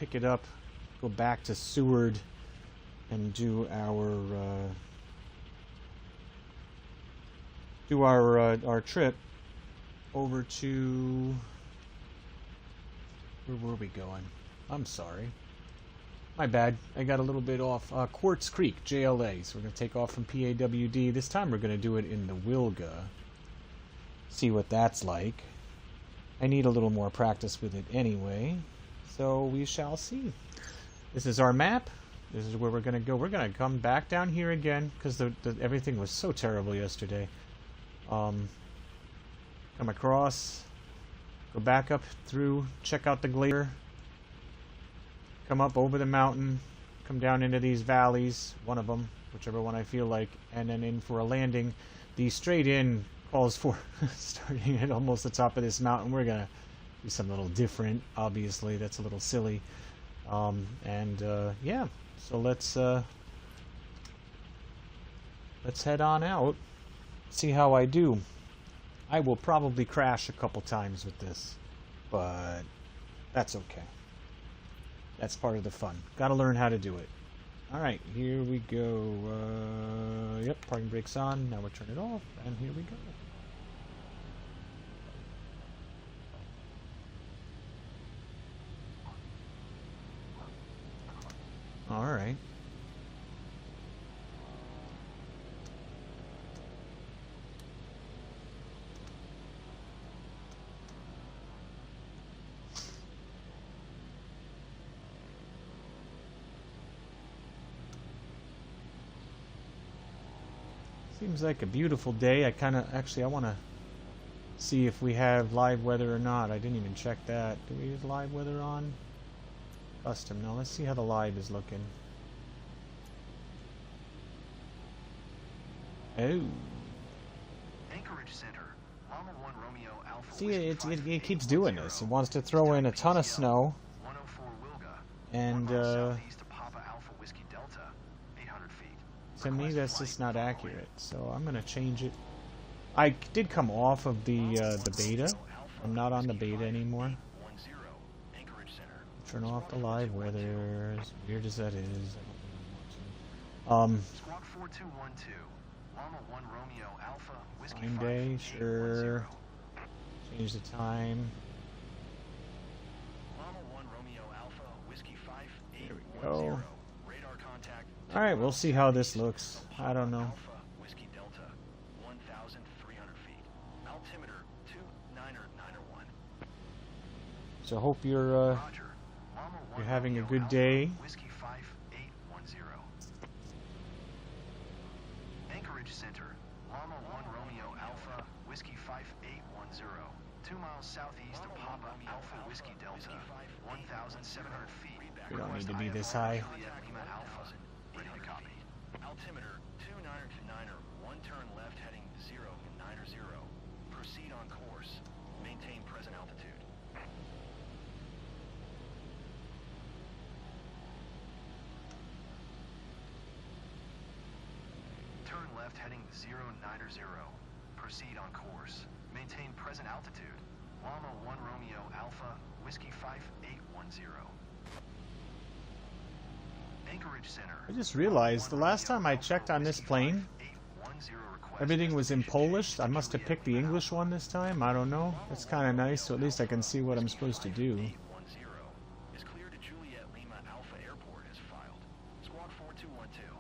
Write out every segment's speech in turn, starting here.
pick it up, go back to Seward, and do our trip over to, where were we going? I'm sorry. My bad. I got a little bit off. Quartz Creek, JLA. So we're going to take off from PAWD. This time we're going to do it in the Wilga. See what that's like. I need a little more practice with it anyway. So we shall see. This is our map. This is where we're going to go. We're going to come back down here again because everything was so terrible yesterday. Come across. Go back up through. Check out the glacier. Come up over the mountain, come down into these valleys, one of them, whichever one I feel like, and then in for a landing. The straight in calls for starting at almost the top of this mountain. We're going to do something a little different, obviously. That's a little silly. Yeah, so let's head on out, see how I do. I will probably crash a couple times with this, but that's okay. That's part of the fun. Gotta learn how to do it. Alright, here we go. Yep, parking brake's on. Now we'll turn it off, and here we go. Alright. Seems like a beautiful day. I want to see if we have live weather or not. I didn't even check that. Do we have live weather on? Custom. Now let's see how the live is looking. Oh. Anchorage Center. Llama 1 Romeo Alpha. See, it keeps doing this. It wants to throw in a ton of snow. 104 Wilga. And southeast to Papa Alpha Whiskey Delta. 800 feet. To me, that's just not accurate, so I'm gonna change it. I did come off of the beta. I'm not on the beta anymore. Turn off the live weather. As weird as that is. Squawk 4212. Llama 1 Romeo Alpha Whiskey Time day, sure. Change the time. Llama 1 Romeo Alpha Whiskey 5810. There we go. Radar contact. Alright, we'll see how this looks. I don't know. Alpha Whiskey Delta 1,300 feet. Altimeter 29901. So hope you're having a good day. Whiskey 5810. Anchorage Center. Llama 1 Romeo Alpha Whiskey 5810. 2 miles southeast of Papa Alpha Whiskey Delta. 1,700 feet. We don't need to be this high. Llama Alpha. Ready to copy. Altimeter 299er. 1 turn left heading 090. Proceed on course. Maintain present altitude. Turn left heading 090. Proceed on course. Maintain present altitude. Llama 1 Romeo Alpha Whiskey 5810. Anchorage Center. I just realized the last time I checked on this plane, everything was in Polish. I must have picked the English one this time. I don't know. It's kind of nice, so at least I can see what I'm supposed to do. Is clear to Juliet Lima Alpha Airport as filed. Squawk 4212.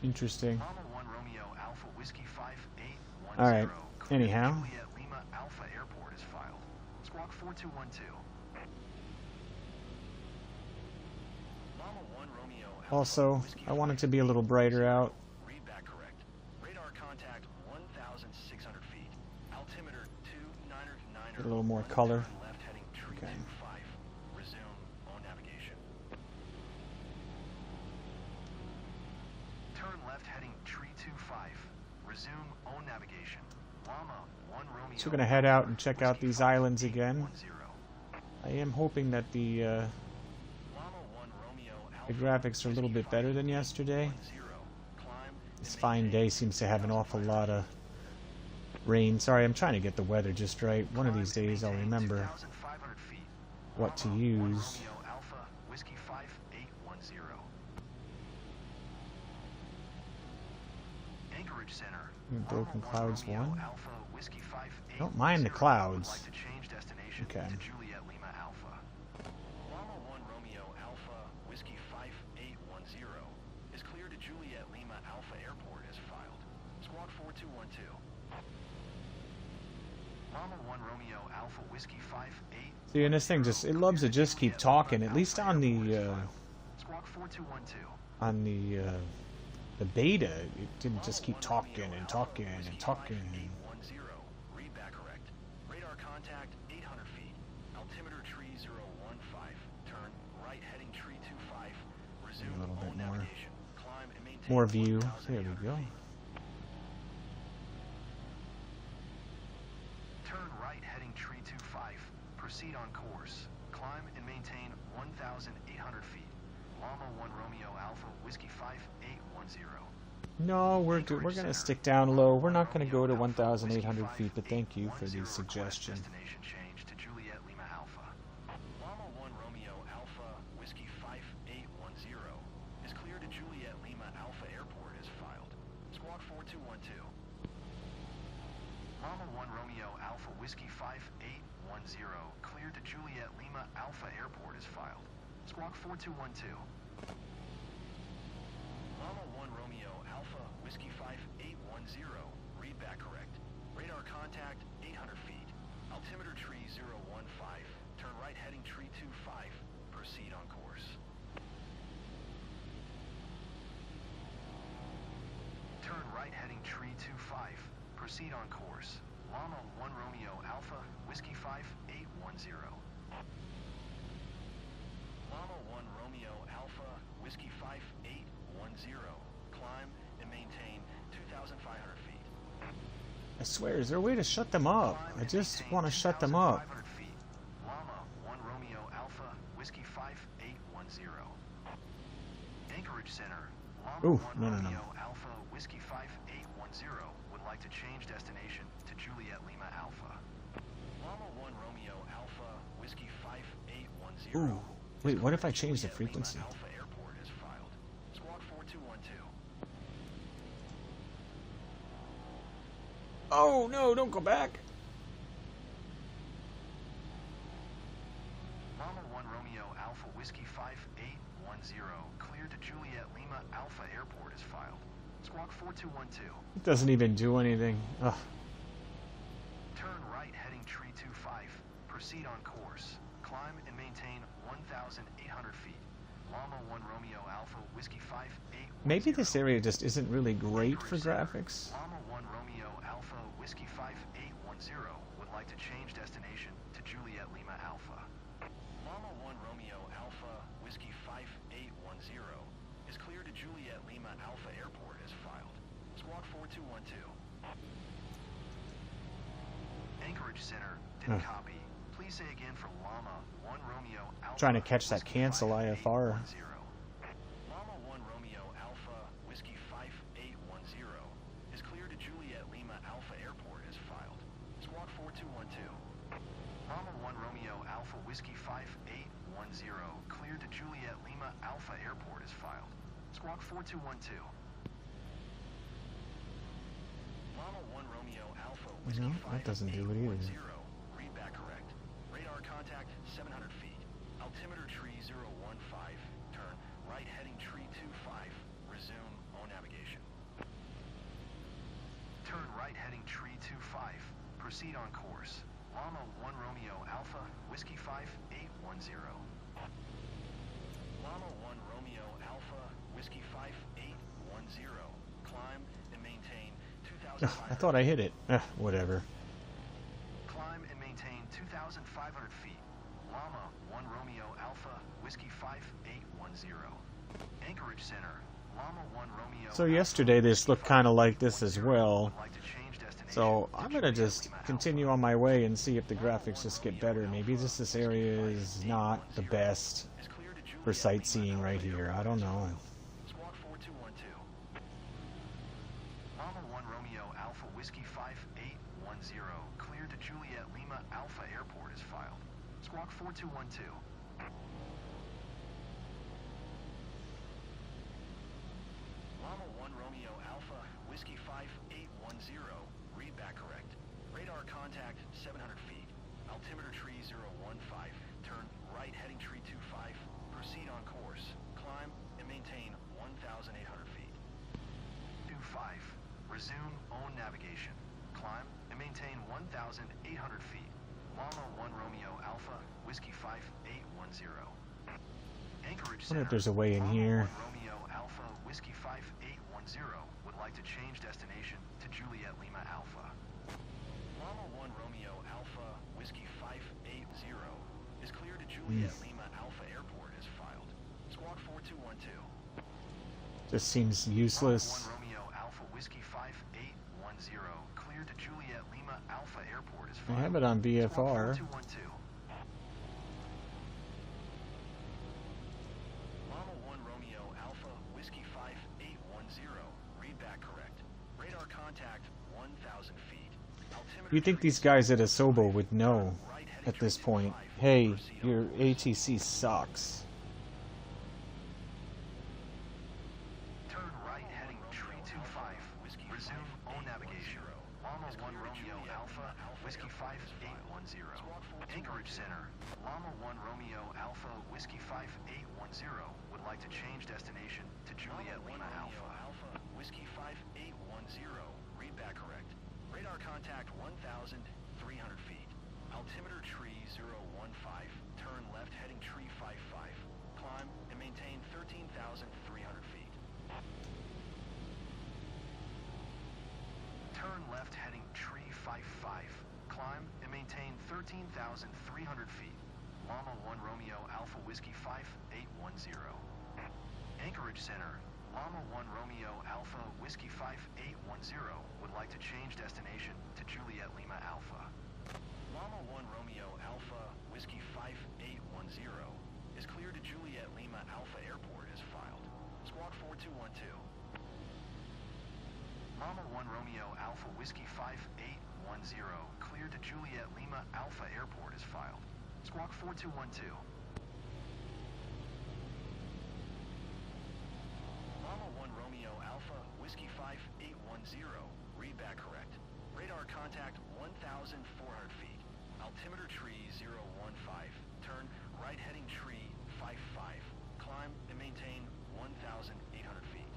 Interesting. Llama 1 Romeo Alpha Whiskey 5810. All right. Anyhow. Juliet Lima Alpha Airport is filed. Squawk 4212. Llama 1 Romeo Alpha Also, I want it to be a little brighter out. Read back correct. Radar contact 1,600 feet. Altimeter 299. Get a little more color. Left heading tree Okay. 25. Resume on navigation. Turn left heading tree 25. Resume on navigation. Llama 1 Romeo. So we're gonna head out and check out these islands again. I am hoping that the graphics are a little bit better than yesterday. This fine day seems to have an awful lot of rain. Sorry, I'm trying to get the weather just right. One of these days I'll remember. what to use. Romeo Alpha, Whiskey 5810. Anchorage Center. Broken Lima Clouds Romeo 1. Alpha, Whiskey 5810. Don't mind the clouds. Would like to change destination Okay. to Juliet Lima Alpha. Llama 1 Romeo Alpha, Whiskey 5810 is clear to Juliet Lima Alpha Airport as filed. Squawk 4212. Llama 1 Romeo Alpha, Whiskey 58. See, and this thing it loves to just keep talking. At least on the Squawk 4212. the beta, it didn't just keep talking and talking and talking. 5810. Read back correct. Radar contact 800 feet. Altimeter tree 015. Turn right heading tree 25. Resume A little bit all more. navigation. Climb and maintain More view. 1,800 There we go. feet. Turn right heading tree 25. Proceed on course. Climb and maintain 1,800 feet. Llama 1 Romeo Alpha, Whiskey 5810. No, we're gonna stick down low. We're not gonna go to 1,800 feet, but thank you for the suggestion. Destination change to Juliet Lima Alpha. Llama 1 Romeo Alpha, Whiskey 5810 is clear to Juliet Lima Alpha Airport as filed. Squawk 4212. Llama 1 Romeo Alpha, Whiskey 5810 clear to Juliet Lima Alpha Airport as filed. Squawk 4212. Llama 1 Romeo Alpha, Whiskey 5810. Read back correct. Radar contact 800 feet. Altimeter tree 015. Turn right heading tree 25. Proceed on course. Turn right heading tree 25. Proceed on course. Llama 1 Romeo Alpha, Whiskey 5810. Llama 1 Romeo Alpha, Whiskey 5810. Climb and maintain 2,500 feet. I swear, is there a way to shut them up? I just want to shut them up. 2,500 feet. Llama 1 Romeo Alpha, Whiskey 5810. Anchorage Center. Llama Ooh, 1 no, no, no. Romeo Alpha, Whiskey 5810 would like to change destination to Juliet Lima Alpha. Llama 1 Romeo Alpha, Whiskey 5810. Ooh, wait, what if I change the frequency? Alpha Airport is filed. Squawk 4212. Oh no, don't go back. Llama 1 Romeo Alpha, Whiskey 5810 clear to Juliet Lima Alpha Airport is filed. Squawk 4212. It doesn't even do anything. Ugh. Turn right heading tree 25. Proceed on course. Climb and maintain 1,800 feet. Llama 1 Romeo Alpha, Whiskey 5810. Maybe this area just isn't really great for graphics. Llama 1 Romeo Alpha, Whiskey 5810 would like to change destination to Juliet Lima Alpha. Llama 1 Romeo Alpha, Whiskey 5810 is clear to Juliet Lima Alpha Airport as filed. Squawk 4212. Anchorage Center, didn't copy. Please say again for Llama 1 Romeo Alpha. Trying to catch that Whiskey cancel 5810. IFR. Llama 1 Romeo Alpha, Whiskey 5810 is clear to Juliet Lima Alpha Airport as filed. Squawk 4212. Llama 1 Romeo Alpha, Whiskey 5810 clear to Juliet Lima Alpha Airport as filed. Squawk 4212. Llama 1 Romeo Alpha, Whiskey No, that doesn't do it either. 5810. Read back correct. Radar contact 700 feet. Altimeter tree 015. Turn right heading tree 25. Resume all navigation. Turn right heading tree 25. Proceed on course. Llama 1 Romeo Alpha, Whiskey 5810. Llama 1 Romeo Alpha, Whiskey 5810. Climb and maintain 2,500 I thought I hit it. Whatever. Climb and maintain 2,500 feet. Llama 1 Romeo Alpha, Whiskey 5810. Anchorage Center. Llama 1 Romeo. So yesterday this looked kind of like this as well. Would like to change destination So to I'm gonna Juliet just Lima continue Alpha. on my way and see if the graphics just get better. Maybe just this area is not the best Is clear to Juliet for Lima sightseeing Alpha right here. I Airport don't as know. filed. Squawk 4212. Llama 1 Romeo Alpha, Whiskey 5810 clear to Juliet Lima Alpha Airport is filed. Squawk Squawk 4212. Llama 1 Romeo Alpha, Whiskey 5810. Read back correct. Radar contact 700 feet. Altimeter tree 015. Turn right heading tree 25. Proceed on course. Climb and maintain 1,800 feet. 25. Resume own navigation. Climb and maintain 1,800 feet. Llama 1 Romeo Alpha, Whiskey 5810. Anchorage I wonder Center. if there's a way in Llama here. 1 Romeo Alpha, Whiskey 5810 would like to change destination to Juliet Lima Alpha. Llama 1 Romeo Alpha, Whiskey 580 is clear to Juliet Lima Alpha Airport as filed. Squawk 4212. Just seems useless. Llama 1 Romeo Alpha, Whiskey 5810 clear to Juliet Lima Alpha Airport as I filed. have it on Squawk VFR. 4212. Llama 1 Romeo Alpha, Whiskey 5810. Read back correct. Radar contact 1,000 feet. Altimeter You'd think these guys at Asobo would know at this point, hey, your ATC sucks. Turn right heading tree 25. Resume own navigation. Llama 1 Romeo Alpha, Whiskey 5810. Anchorage Center. Llama 1 Romeo Alpha, Whiskey 5810 would like to change destination to Juliet Lima Alpha. Whiskey 5810. Read back correct. Radar contact 1,300 feet. Altimeter tree 015. Turn left heading tree 55. Climb and maintain 13,300 feet. Turn left heading tree 55. Climb and maintain 13,300 feet. Llama 1 Romeo Alpha Whiskey 5810. Anchorage Center. Llama 1 Romeo Alpha Whiskey 5810 would like to change destination to Juliet Lima Alpha. Llama 1 Romeo Alpha Whiskey 5810 is clear to Juliet Lima Alpha Airport as filed. Squawk 4212. Llama 1 Romeo Alpha Whiskey 5810 clear to Juliet Lima Alpha Airport as filed. Squawk 4212. Llama 1 Romeo Alpha Whiskey 5810. Read back correct. Radar contact 1,400 feet. Altimeter tree 015. Turn right heading tree 55. Climb and maintain 1,800 feet.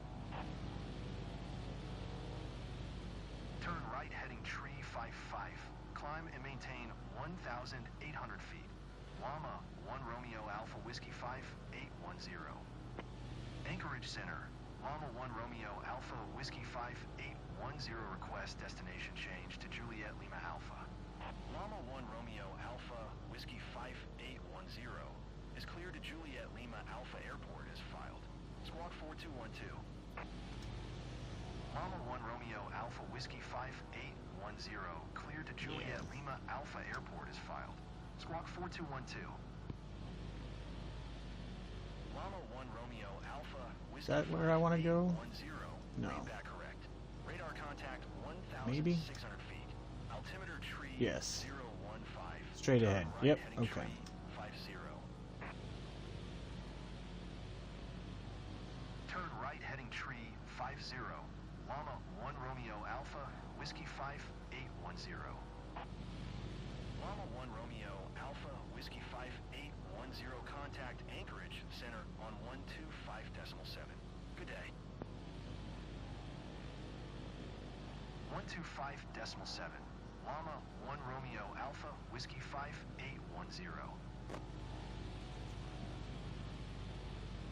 Turn right heading tree 55. Climb and maintain 1,800 feet. Llama 1 Romeo Alpha Whiskey 5810. Anchorage Center. Llama 1 Romeo Alpha Whiskey 5810 request destination change to Juliet Lima Alpha. Llama 1 Romeo Alpha Whiskey 5810 is clear to Juliet Lima Alpha Airport as filed. Squawk 4212. Llama 1 Romeo Alpha Whiskey 5810 clear to Juliet Lima Alpha Airport as filed. Squawk 4212. Llama 1 Romeo Alpha Is that where I want to go? No. Read back correct. Radar contact 1,600 Maybe? feet. Altimeter tree Yes. 015. Straight ahead. Right Yep, heading okay. tree 50. Turn right heading tree 50. Llama 1 Romeo Alpha Whiskey 5810. Llama 1 Romeo Alpha Whiskey 5810 contact Anchorage Center on 125.7. Good day. 125.7. Llama 1 Romeo Alpha Whiskey 5810.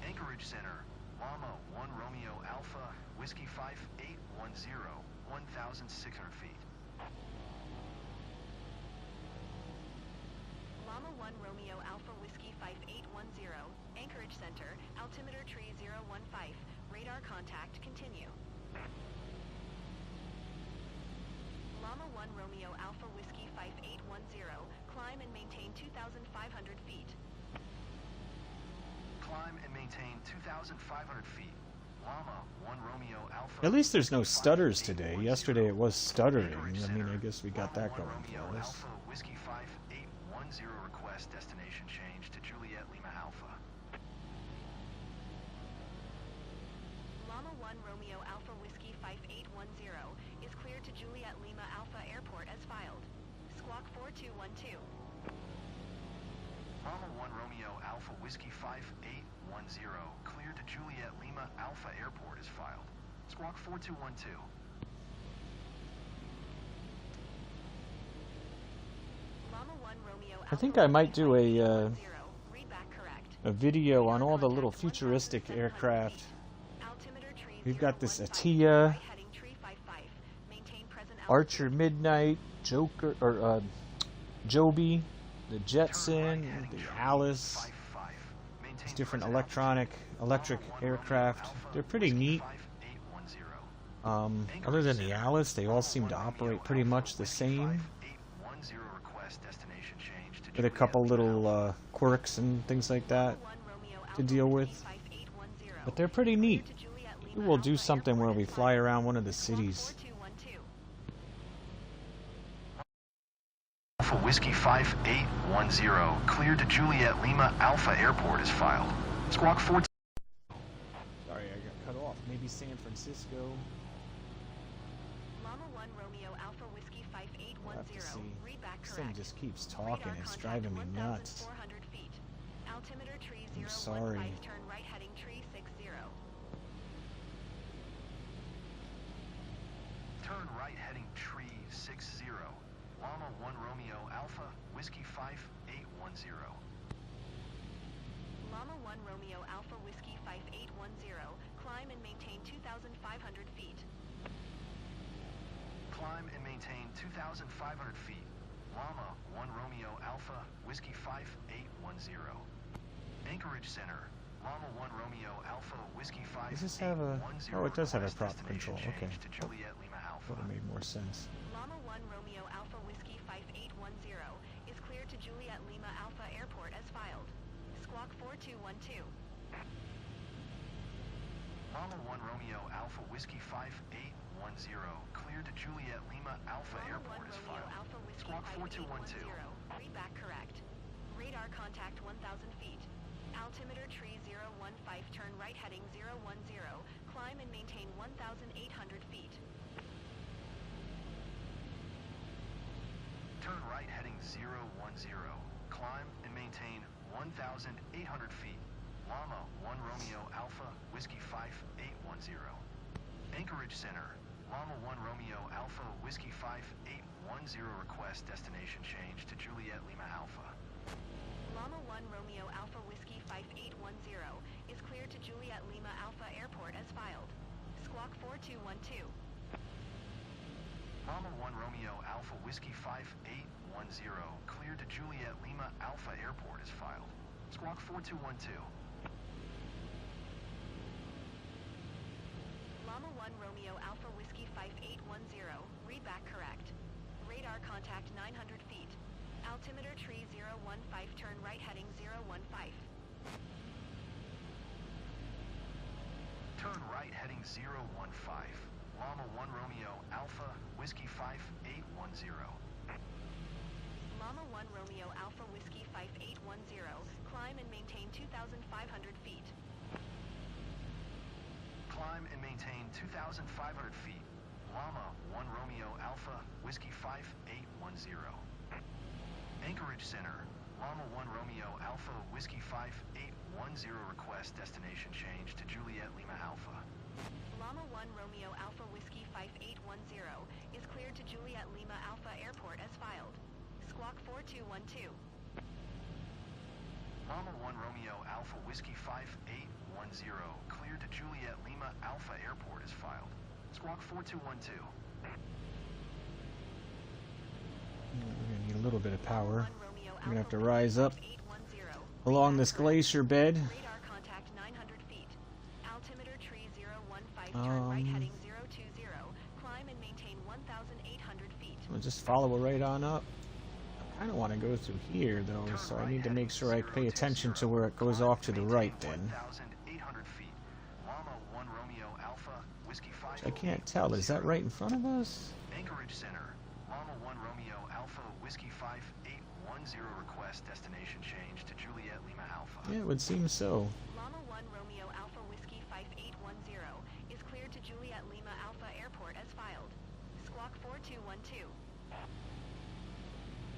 Anchorage Center. Llama 1 Romeo Alpha Whiskey 5810. 1,600 feet. Llama 1 Romeo Alpha Whiskey 5810, Anchorage Center, altimeter tree 015, radar contact continue. Llama 1 Romeo Alpha Whiskey 5810, climb and maintain 2,500 feet. Climb and maintain 2,500 feet. Llama 1 Romeo Alpha. At least there's no stutters today. Yesterday it was stuttering. I mean, I guess we got that going Romeo for us. Alpha Whiskey 5810 request destination change to Juliet Lima Alpha. Llama 1 Romeo Alpha Whiskey 5810 is cleared to Juliet Lima Alpha Airport as filed. Squawk 4212. Llama 1 Romeo Alpha Whiskey 5810 cleared to Juliet Lima Alpha Airport is filed. Squawk 4212. Llama 1 Romeo I think Alpha I might do Whiskey a 5810. Read back correct. video on all the little futuristic aircraft. Altimeter tree We've got this 015, Atia, right heading tree 55. Maintain present Archer Midnight, Joker, or Joby, the Jetson, the Alice. These different electric aircraft. They're pretty neat. Other than the Alice, they all seem to operate pretty much the same, with a couple little quirks and things like that to deal with. But they're pretty neat. Maybe we'll do something where we fly around one of the cities. Alpha Whiskey 5810 cleared to Juliet Lima Alpha Airport is filed. Squawk 14. Sorry, I got cut off. Maybe San Francisco. Llama 1 Romeo Alpha Whiskey We'll have to 5810. see. Read back This thing correct. just keeps talking. Radar It's contact driving me nuts. 1,400 feet. Altimeter tree I'm 015, sorry. turn right heading tree 60. Turn right heading tree 60. Llama 1 Romeo Alpha Whiskey 5810. Llama 1 Romeo Alpha Whiskey 5810. Climb and maintain 2,500 feet. Climb and maintain 2,500 feet. Llama 1 Romeo Alpha Whiskey 5810. Anchorage Center. Llama 1 Romeo Alpha Whiskey 5810. Does this have a... Oh, it does have a prop Destination control. Okay. change to Juliet Lima Alpha. Would have made more sense. Llama 1 Romeo Alpha Whiskey 5810 is cleared to Juliet Lima Alpha Airport as filed. Squawk 4212. Llama 1 Romeo Alpha Whiskey 5810 cleared to Juliet Lima Alpha Llama 1 Airport is Romeo filed. Alpha Whiskey Squawk 4212. 5810. Read back correct. Radar contact 1,000 feet. Altimeter tree 015, turn right heading 010. Climb and maintain 1,800 feet. Turn right heading 010. Climb and maintain 1,800 feet. Llama 1 Romeo Alpha Whiskey 5810. Anchorage Center. Llama 1 Romeo Alpha Whiskey 5810 request destination change to Juliet Lima Alpha. Llama 1 Romeo Alpha Whiskey 5810 is cleared to Juliet Lima Alpha Airport as filed. Squawk 4212. Llama 1 Romeo Alpha Whiskey 5810 cleared to Juliet Lima Alpha Airport is filed. Squawk 4212. Llama 1 Romeo Alpha Whiskey 5810. Read back correct. Radar contact 900 feet. Altimeter tree 015, turn right heading 015. Turn right heading 015. Llama 1 Romeo Alpha Whiskey 5810. Llama 1 Romeo Alpha Whiskey 5810. Climb and maintain 2,500 feet. Climb and maintain 2,500 feet. Llama 1 Romeo Alpha Whiskey 5810. Anchorage Center. Llama 1 Romeo Alpha Whiskey 5810 request destination change to Juliet Lima Alpha. Llama 1 Romeo Alpha Whiskey 5810 is cleared to Juliet Lima Alpha Airport as filed. Squawk 4212. Llama 1 Romeo Alpha Whiskey 5810 cleared to Juliet Lima Alpha Airport is filed. Squawk 4212. We're going to need a little bit of power. Llama 1 Romeo We're going to have to Alpha rise up 5810. along this glacier bed. Radar contact 900 feet. Altimeter tree 015, turn right heading 020. Climb and maintain 1,800 feet. We'll just follow it right on up. I kind of want to go through here, though, so I need to make sure I pay attention to where it goes off to the right, then. 1,800 feet. Llama 1 Romeo Alpha Whiskey 5. I can't tell. Is that right in front of us? Anchorage Center. Llama 1 Romeo Alpha Whiskey 5810 request destination change to Juliet Lima Alpha. Yeah, it would seem so. Llama 1 Romeo Alpha Whiskey 5810 is cleared to Juliet Lima Alpha Airport as filed. Squawk 4212.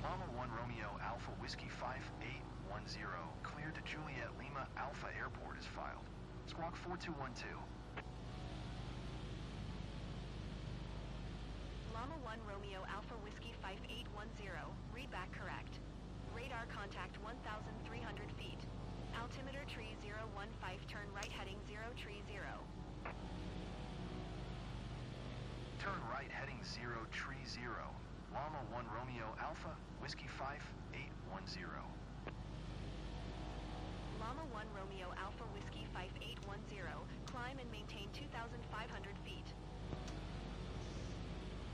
Llama 1 Romeo Alpha Whiskey 5810, cleared to Juliet Lima Alpha Airport is filed. Squawk 4212. Llama 1 Romeo Alpha Whiskey 5810, read back correct. Radar contact 1,300 feet. Altimeter tree 015, turn right heading 030. Turn right heading 030. Llama 1 Romeo Alpha Whiskey 5810. Llama 1 Romeo Alpha Whiskey 5810, climb and maintain 2,500 feet.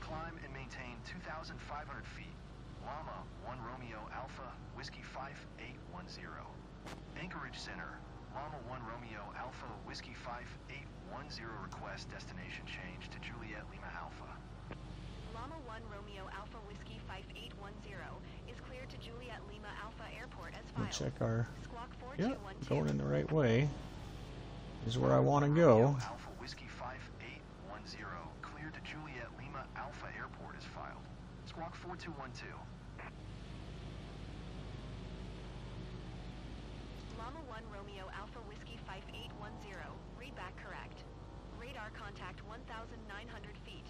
Climb and maintain 2,500 feet. Llama 1 Romeo Alpha Whiskey 5810. Anchorage Center. Llama 1 Romeo Alpha Whiskey 5810, request destination change to Juliet Lima Alpha. Llama 1 Romeo Alpha Whiskey 5810 is cleared to Juliet Lima Alpha Airport as filed. We'll check our... Squawk Yep, 4212. going in the right way. Is where I want to go. Romeo Alpha Whiskey 5810, cleared to Juliet Lima Alpha Airport is filed. Squawk 4212. Llama 1 Romeo Alpha Whiskey 5810, read back correct. Radar contact 1,900 feet.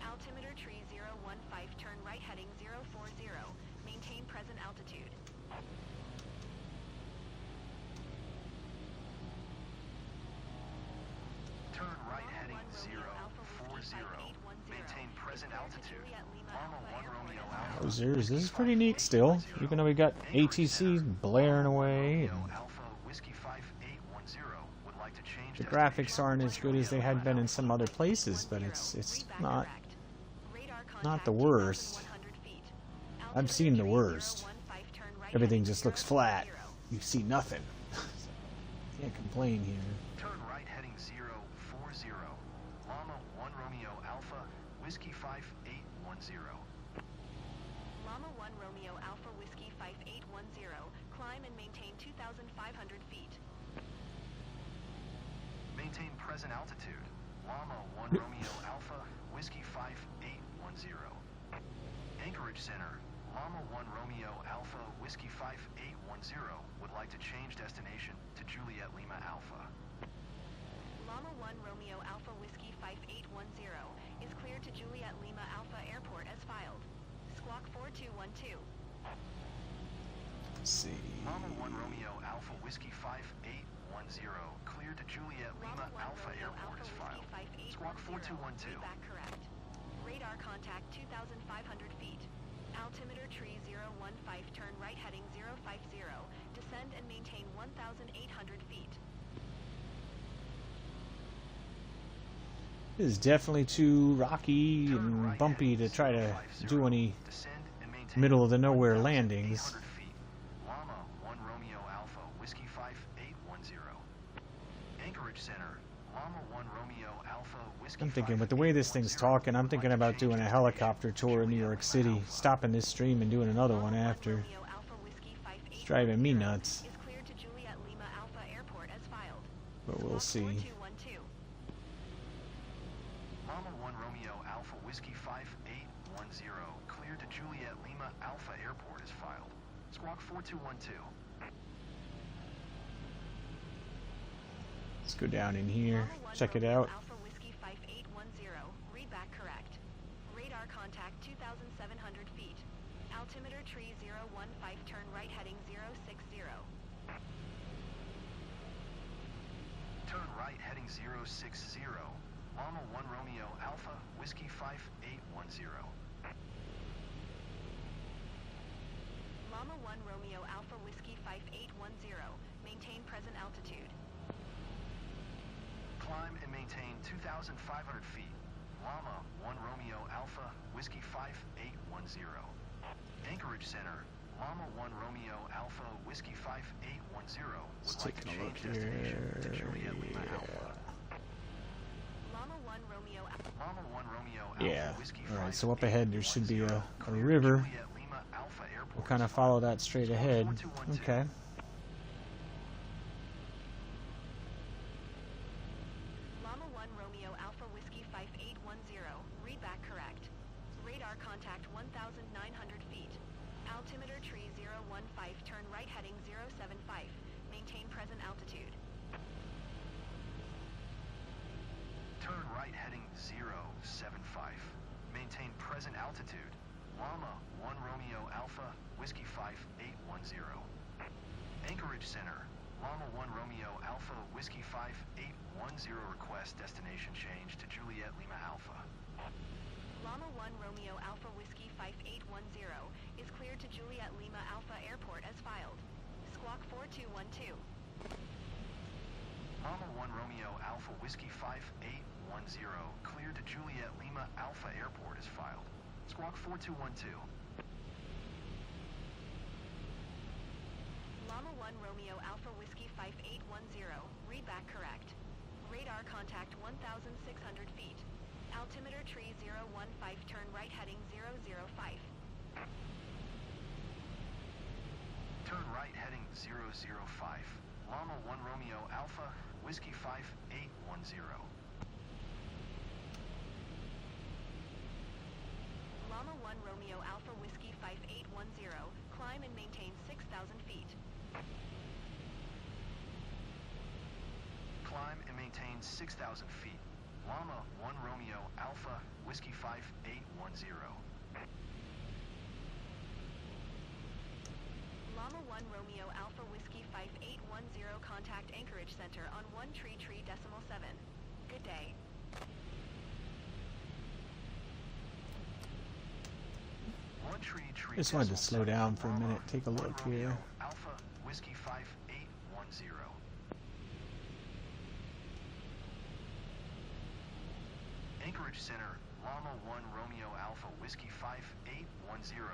Altimeter tree 015, turn right heading 040, maintain present altitude. Turn right heading 040. Maintain present altitude. Llama 1 Romeo Alpha. This is pretty neat still, even though we got ATC blaring away. And Alpha Whiskey 5810 would like to change the graphics aren't as good as they had been in some other places, but it's not the worst. I've seen the worst. Everything just looks flat. You see nothing. Can't complain here. Turn right heading 040. Llama 1 Romeo Alpha Whiskey 5810. Llama 1 Romeo Alpha Whiskey 5810, climb and maintain 2,500 feet. Maintain present altitude. Llama 1 Romeo Alpha Whiskey 5810. Anchorage Center. Llama 1 Romeo Alpha Whiskey 5810 would like to change destination to Juliet Lima Alpha. Llama 1 Romeo Alpha Whiskey 5810 is cleared to Juliet Lima Alpha Airport as filed. Squawk 4212. Let's see. Llama 1 Romeo Alpha Whiskey 5810, cleared to Juliet Lima Llama 1 Alpha Romeo Airport Alpha is filed. Whiskey 5810, Squawk 4212. read back correct. Radar contact 2,500 feet. Altimeter tree 015, turn right heading 050, descend and maintain 1,800 feet. It is definitely too rocky and bumpy to try to do any Descend and maintain middle of the nowhere 1,800 landings. feet. Llama 1 Romeo Alpha Whiskey 5810. Anchorage Center. Llama 1 Romeo Alpha Whiskey I'm thinking, with the way this thing's talking, I'm thinking about doing a helicopter tour in New York City, stopping this stream and doing another one after. Romeo Alpha Whiskey 5810 It's driving me nuts, is cleared to Juliet Lima Alpha Airport as filed. but we'll Squawk see. 4212. Llama 1 Romeo Alpha Whiskey 5810, cleared to Juliet Lima Alpha Airport is filed. Squawk 4212. Let's go down in here, Llama 1 check it Romeo out. Alpha Whiskey 5810, read back correct. Radar contact 2,700 feet. Altimeter tree 015, turn right heading 060. Turn right heading 060. Llama 1 Romeo Alpha Whiskey 5810. Llama 1 Romeo Alpha Whiskey 5810, maintain present altitude. Climb and maintain 2,500 feet. Llama 1 Romeo Alpha Whiskey 5810. Anchorage Center. Llama 1 Romeo Alpha Whiskey 5810 would like to Taking a look change destination to Juliet Lima here. Alpha. Llama 1 Romeo Alpha. Llama 1 Romeo Alpha Yeah. Whiskey Alright, so up ahead there should be a 5810, cleared to river. Juliet Lima Alpha Airport Airport. We'll kind of follow that straight ahead. 4212. Okay. Llama 1 Romeo Alpha Whiskey 5810. Read back correct. Radar contact 1,900 feet. Altimeter tree 015. Turn right heading 075. Maintain present altitude. Turn right heading 075. Maintain present altitude. Llama 1 Romeo Alpha Whiskey 5810. Anchorage Center. Llama 1 Romeo Alpha Whiskey 5810. Request destination change to Juliet Lima Alpha. Llama 1 Romeo Alpha Whiskey 5810 is cleared to Juliet Lima Alpha Airport as filed. Squawk 4212. Llama 1 Romeo Alpha Whiskey 5810. Cleared to Juliet Lima Alpha Airport is filed. Squawk 4212. Llama 1 Romeo Alpha Whiskey 5810. Read back correct. Radar contact 1,600 feet. Altimeter tree 015. Turn right heading 005. Turn right heading 005. Llama 1 Romeo Alpha Whiskey 5810. Llama 1 Romeo Alpha Whiskey 5810. Climb and maintain 6,000 feet. Climb and maintain 6,000 feet. Llama 1 Romeo Alpha Whiskey 5810. Llama 1 Romeo Alpha Whiskey 5810. Contact Anchorage Center on 1 tree 7. Good day. Just wanted to slow down for a minute, take a look here. Alpha Whiskey 5810. Anchorage Center, Llama 1 Romeo Alpha Whiskey 5810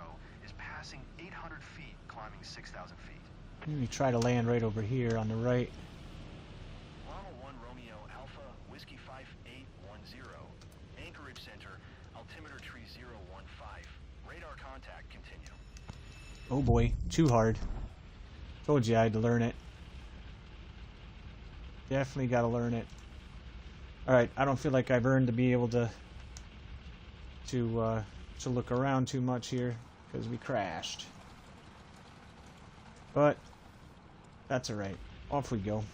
is passing 800 feet, climbing 6,000 feet. Let me try to land right over here on the right. Llama 1 Romeo Alpha Whiskey 5810. Anchorage Center, altimeter tree 015. Radar contact, continue. Oh boy, too hard. Told you I had to learn it. Definitely got to learn it. Alright, I don't feel like I've earned to be able to look around too much here, because we crashed. But that's alright. Off we go.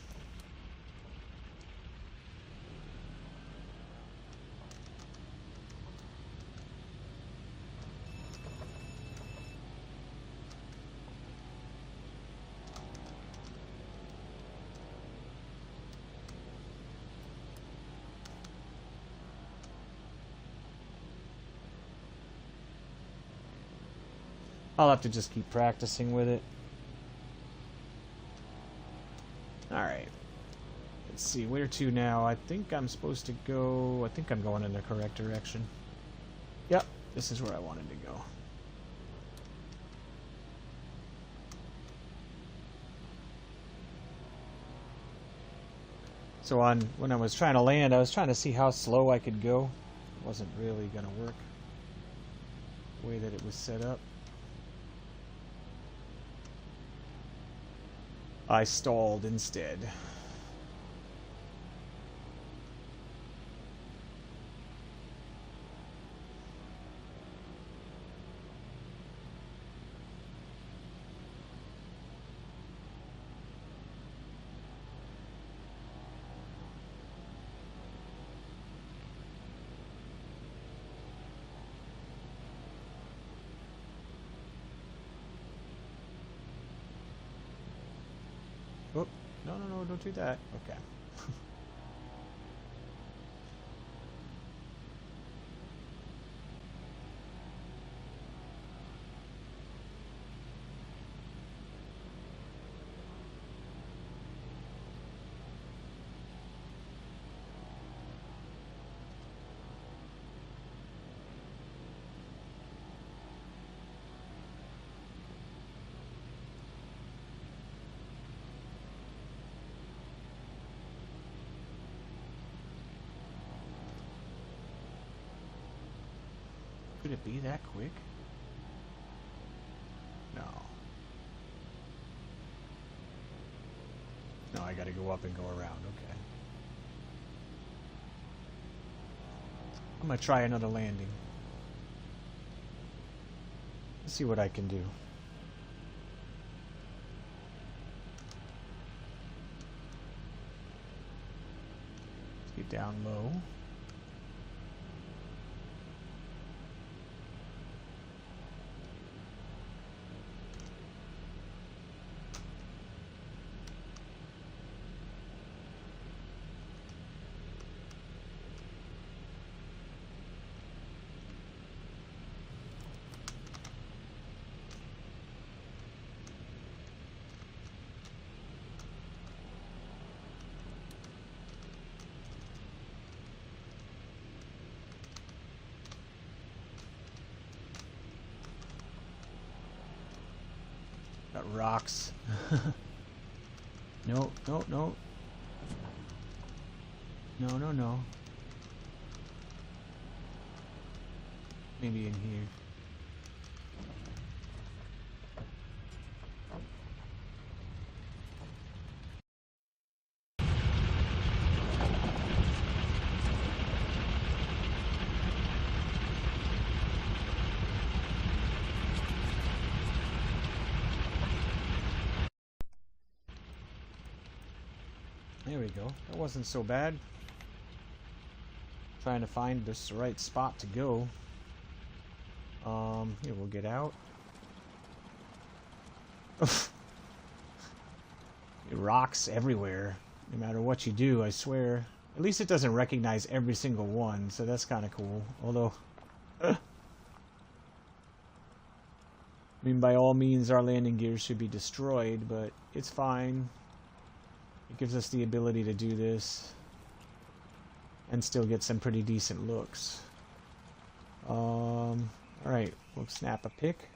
I'll have to just keep practicing with it. Alright. Let's see, where to now? I think I'm supposed to go... I think I'm going in the correct direction. Yep, this is where I wanted to go. So when I was trying to land, I was trying to see how slow I could go. It wasn't really going to work the way that it was set up. I stalled instead. Oh, no, don't do that. Okay. Could it be that quick? No. No, I gotta go up and go around. Okay. I'm gonna try another landing. Let's see what I can do. Let's get down low. Got rocks. No, no, no. No, no, no. Maybe in here. There we go. That wasn't so bad. Trying to find this right spot to go. Here, we'll get out. Rocks everywhere. No matter what you do, I swear. At least it doesn't recognize every single one, so that's kind of cool. Although, I mean, by all means, our landing gear should be destroyed, but it's fine. It gives us the ability to do this and still get some pretty decent looks. Alright, we'll snap a pic.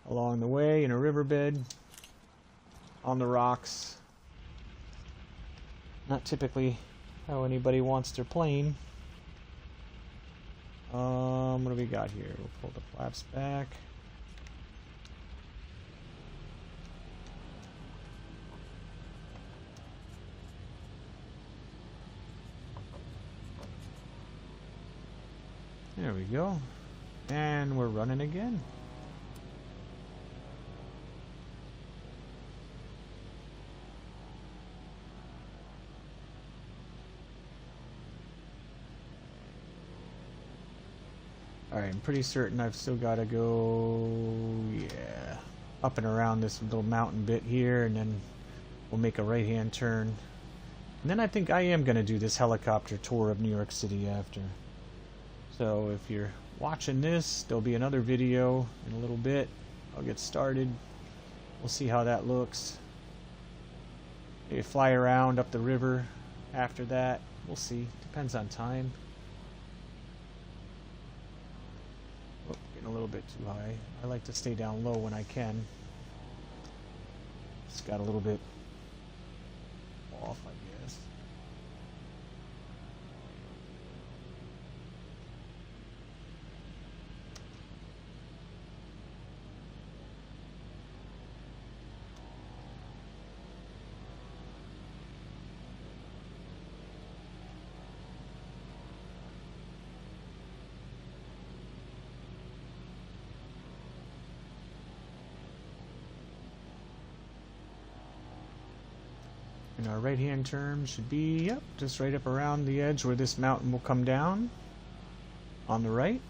Along the way, in a riverbed, on the rocks. Not typically how anybody wants their plane. What do we got here? We'll pull the flaps back. There we go. And we're running again. Alright, I'm pretty certain I've still got to go, yeah, up and around this little mountain bit here, and then we'll make a right-hand turn. And then I think I am going to do this helicopter tour of New York City after. So if you're watching this, there'll be another video in a little bit. I'll get started. We'll see how that looks. Maybe fly around up the river after that. We'll see. Depends on time. Oh, getting a little bit too high. I like to stay down low when I can. Just got a little bit off, I guess. And our right-hand turn should be, yep, just right up around the edge where this mountain will come down on the right.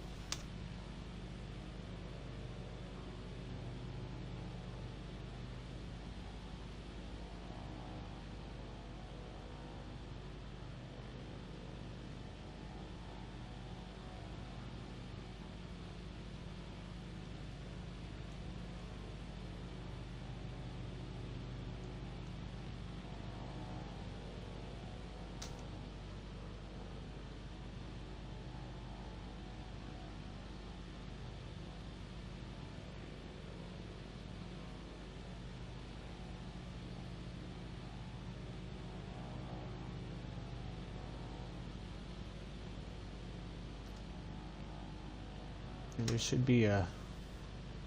And there should be a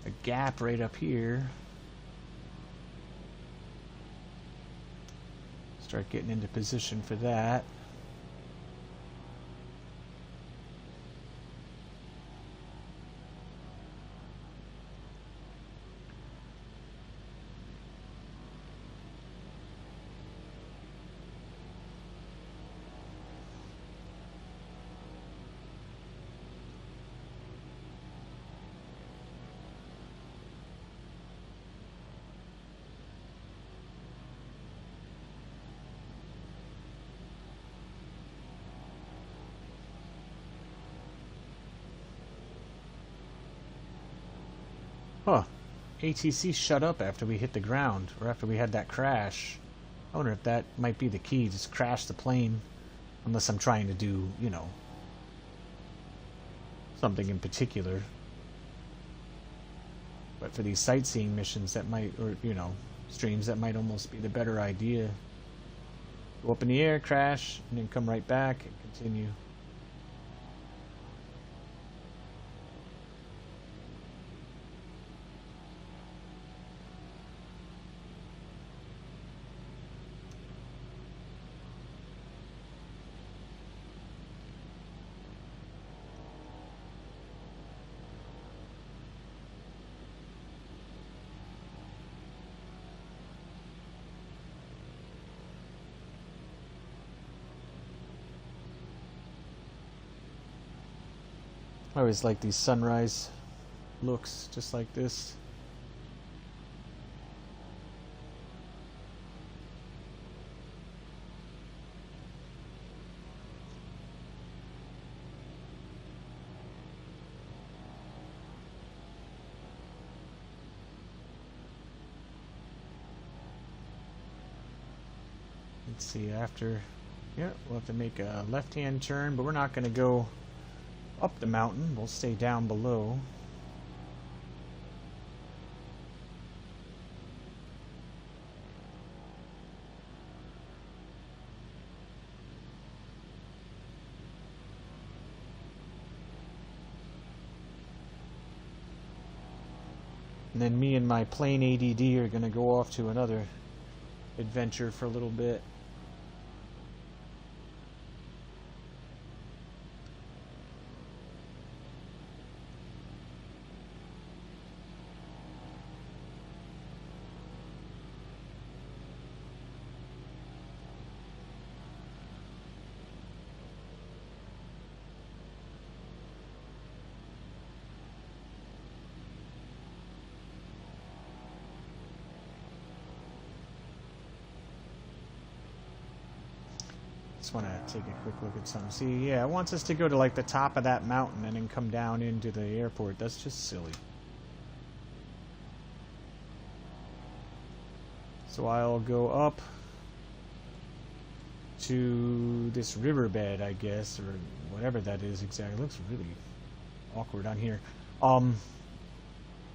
a gap right up here. Start getting into position for that. Huh. ATC shut up after we hit the ground, or after we had that crash. I wonder if that might be the key, just crash the plane. Unless I'm trying to do, you know, something in particular. But for these sightseeing missions that might, or, you know, streams, that might almost be the better idea. Go up in the air, crash, and then come right back and continue. I always like these sunrise looks, just like this. Let's see, after, yeah, we'll have to make a left-hand turn, but we're not going to go up the mountain. We'll stay down below. And then me and my plane ADD are going to go off to another adventure for a little bit. Just want to take a quick look at something. See, yeah, it wants us to go to like the top of that mountain and then come down into the airport. That's just silly. So I'll go up to this riverbed, I guess, or whatever that is exactly. It looks really awkward on here. And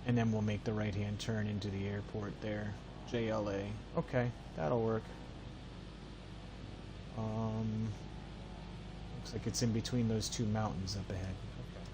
then we'll make the right-hand turn into the airport there. JLA. Okay, that'll work. Looks like it's in between those two mountains up ahead. Okay.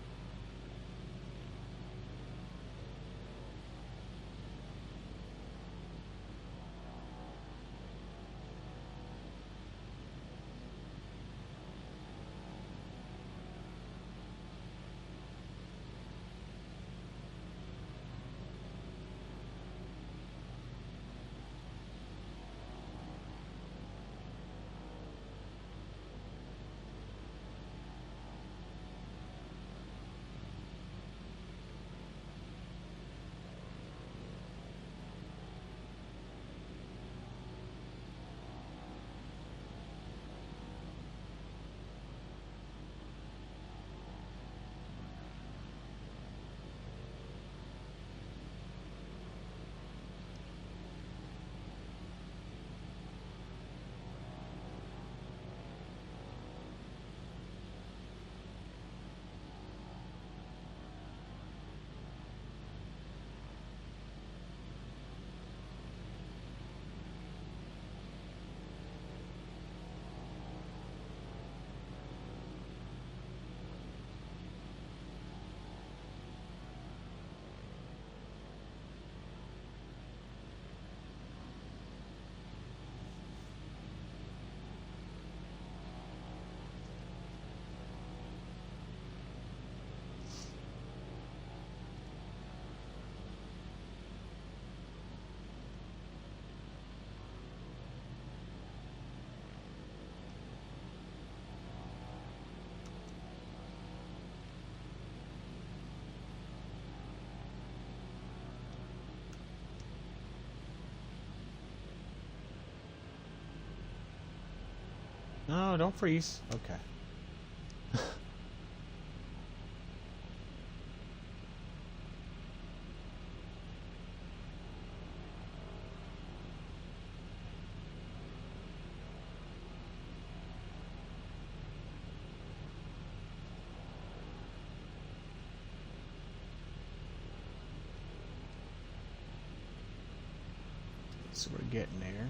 No, don't freeze. Okay. So we're getting there.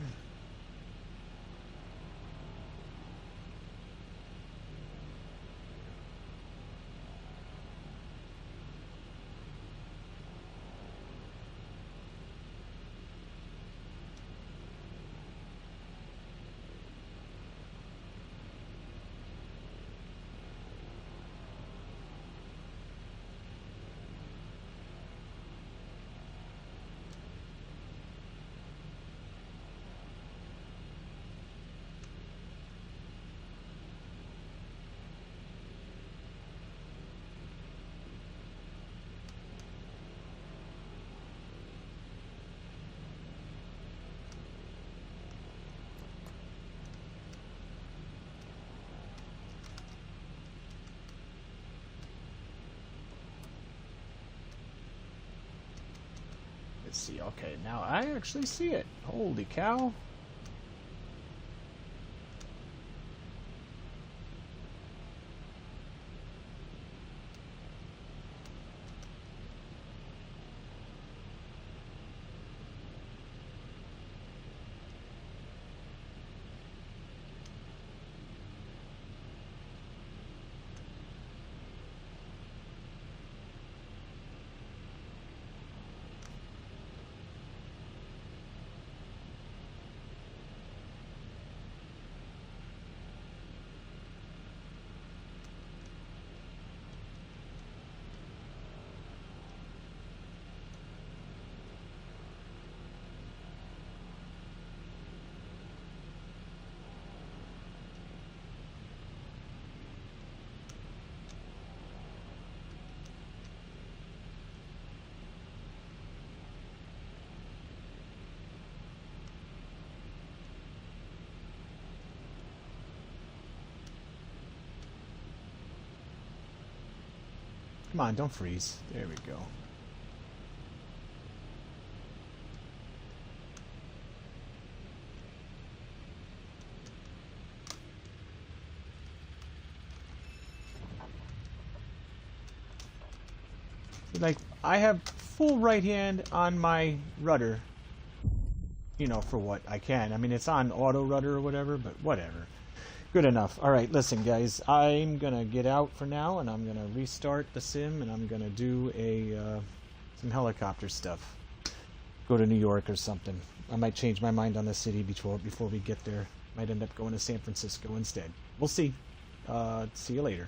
Let's see. Okay, now I actually see it. Holy cow. Come on, don't freeze. There we go. Like, I have full right hand on my rudder. You know, for what I can. I mean, it's on auto rudder or whatever, but whatever. Good enough. All right, listen, guys. I'm going to get out for now, and I'm going to restart the sim, and I'm going to do some helicopter stuff. Go to New York or something. I might change my mind on the city before we get there. Might end up going to San Francisco instead. We'll see. See you later.